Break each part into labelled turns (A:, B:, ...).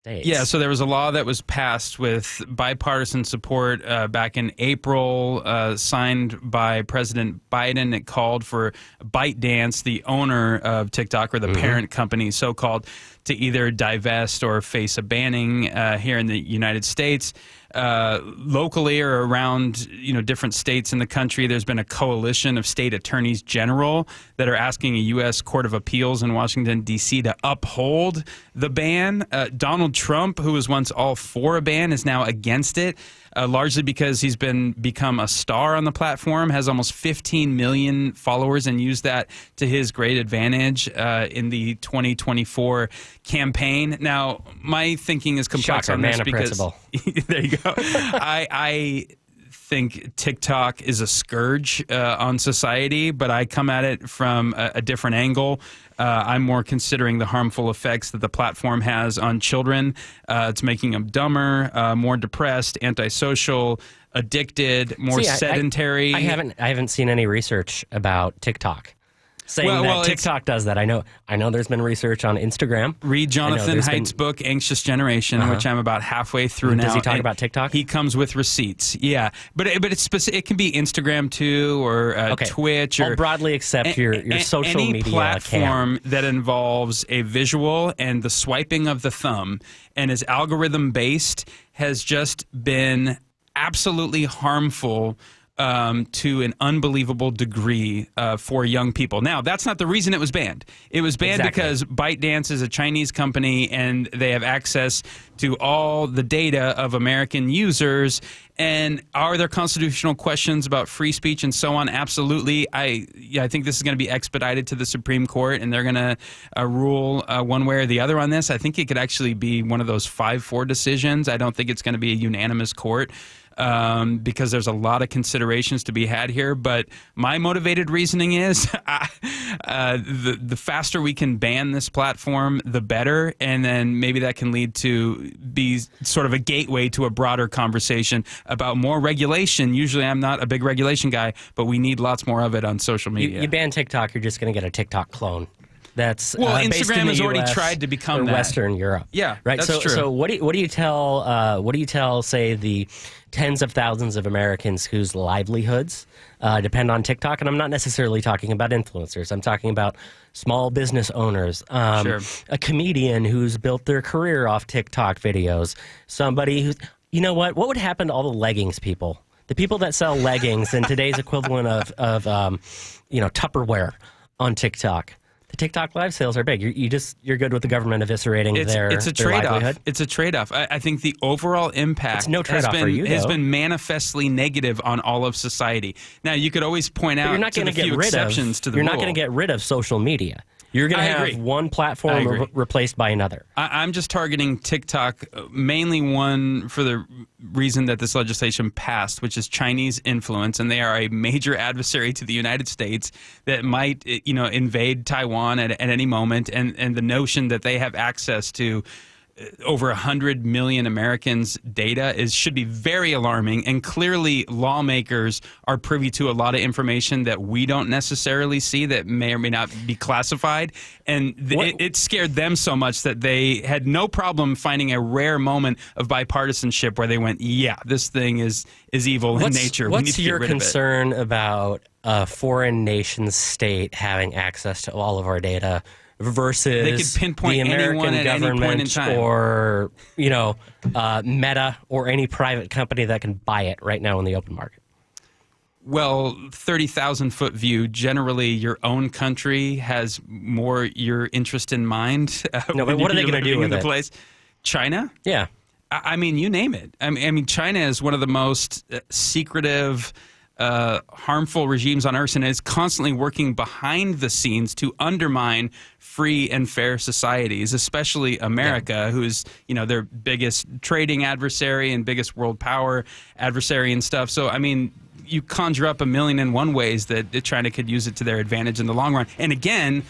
A: States.
B: Yeah, so there was a law that was passed with bipartisan support back in April, signed by President Biden. It called for ByteDance, the owner of TikTok, or the parent company, so-called, to either divest or face a banning here in the United States. Locally or around different states in the country, there's been a coalition of state attorneys general that are asking a U.S. Court of Appeals in Washington, D.C. to uphold the ban. Donald Trump, who was once all for a ban, is now against it, largely because he's become a star on the platform, has almost 15 million followers, and used that to his great advantage in the 2024 campaign. Now, my thinking is complex on this because there you go. I think TikTok is a scourge on society, but I come at it from a different angle. I'm more considering the harmful effects that the platform has on children. It's making them dumber, more depressed, antisocial, addicted, more sedentary.
A: I haven't seen any research about TikTok saying that TikTok does that. I know there's been research on Instagram.
B: Read Jonathan Haidt's book, Anxious Generation, which I'm about halfway through now.
A: Does he talk about TikTok?
B: He comes with receipts, yeah. But it's it can be Instagram too, or Twitch.
A: I'll broadly accept your social
B: any
A: media
B: platform that involves a visual and the swiping of the thumb and is algorithm-based has just been absolutely harmful to an unbelievable degree for young people. Now, that's not the reason it was banned. It was banned because ByteDance is a Chinese company and they have access to all the data of American users. And are there constitutional questions about free speech and so on? Absolutely. I think this is going to be expedited to the Supreme Court, and they're going to rule one way or the other on this. I think it could actually be one of those 5-4 decisions. I don't think it's going to be a unanimous court. Because there's a lot of considerations to be had here. But my motivated reasoning is the faster we can ban this platform, the better. And then maybe that can lead to be sort of a gateway to a broader conversation about more regulation. Usually I'm not a big regulation guy, but we need lots more of it on social media.
A: You ban TikTok, you're just going to get a TikTok clone. That's
B: Instagram has already tried to become that.
A: Western Europe.
B: Yeah,
A: right.
B: That's true.
A: So what do you tell say the tens of thousands of Americans whose livelihoods depend on TikTok? And I'm not necessarily talking about influencers. I'm talking about small business owners, a comedian who's built their career off TikTok videos, somebody who's, what would happen to all the leggings people? The people that sell leggings in today's equivalent of Tupperware on TikTok. The TikTok live sales are big. You're good with the government eviscerating their livelihood.
B: It's a trade-off. I think the overall impact has been manifestly negative on all of society. Now, you could always point out a few exceptions to the rule.
A: You're not going to get rid of social media. You're going to have one platform replaced by another.
B: I'm just targeting TikTok, mainly one for the reason that this legislation passed, which is Chinese influence, and they are a major adversary to the United States that might, invade Taiwan at any moment, and the notion that they have access to over 100 million Americans' data should be very alarming, and clearly lawmakers are privy to a lot of information that we don't necessarily see that may or may not be classified, and it scared them so much that they had no problem finding a rare moment of bipartisanship where they went, yeah, this thing is evil in nature.
A: What's your concern about a foreign nation state having access to all of our data versus
B: they could pinpoint
A: the American
B: at
A: government
B: any point in time.
A: Or Meta or any private company that can buy it right now in the open market?
B: Well, 30,000-foot view, generally your own country has more your interest in mind.
A: No, but what are they going to do with it?
B: China?
A: Yeah.
B: I mean, you name it. I mean, China is one of the most secretive, harmful regimes on earth, and is constantly working behind the scenes to undermine free and fair societies, especially America, who's their biggest trading adversary and biggest world power adversary and stuff. So, I mean, you conjure up a million and one ways that China could use it to their advantage in the long run. And again,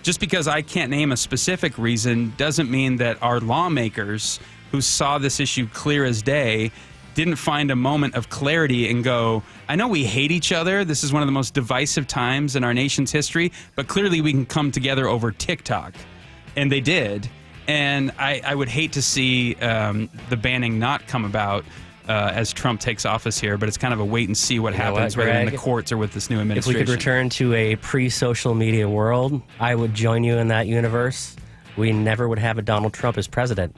B: just because I can't name a specific reason doesn't mean that our lawmakers who saw this issue clear as day didn't find a moment of clarity and go, I know we hate each other. This is one of the most divisive times in our nation's history, but clearly we can come together over TikTok. And they did. And I would hate to see the banning not come about as Trump takes office here, but it's kind of a wait and see what happens, whether in the courts or with this new
A: If
B: administration.
A: we could return to a pre-social media world, I would join you in that universe. We never would have a Donald Trump as president.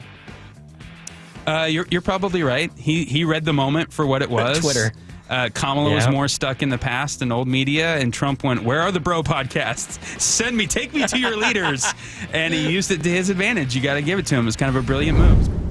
B: You're probably right. He read the moment for what it was.
A: Twitter.
B: Kamala was more stuck in the past and old media, and Trump went, "Where are the bro podcasts? Take me to your leaders." And he used it to his advantage. You got to give it to him. It's kind of a brilliant move.